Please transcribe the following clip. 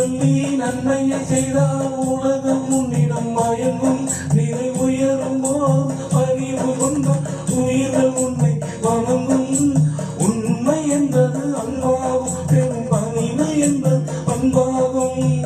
சொல்லி நன்மையை செய்தால் உலகம் உன்னிடம் மயங்கும். நிறை உயருமோ பணிவு கொண்ட உயிர்கள் உன்னை வணங்கும். உண்மை என்பது அன்பாகும், பெரும் பணிவு என்பது பண்பாகும்.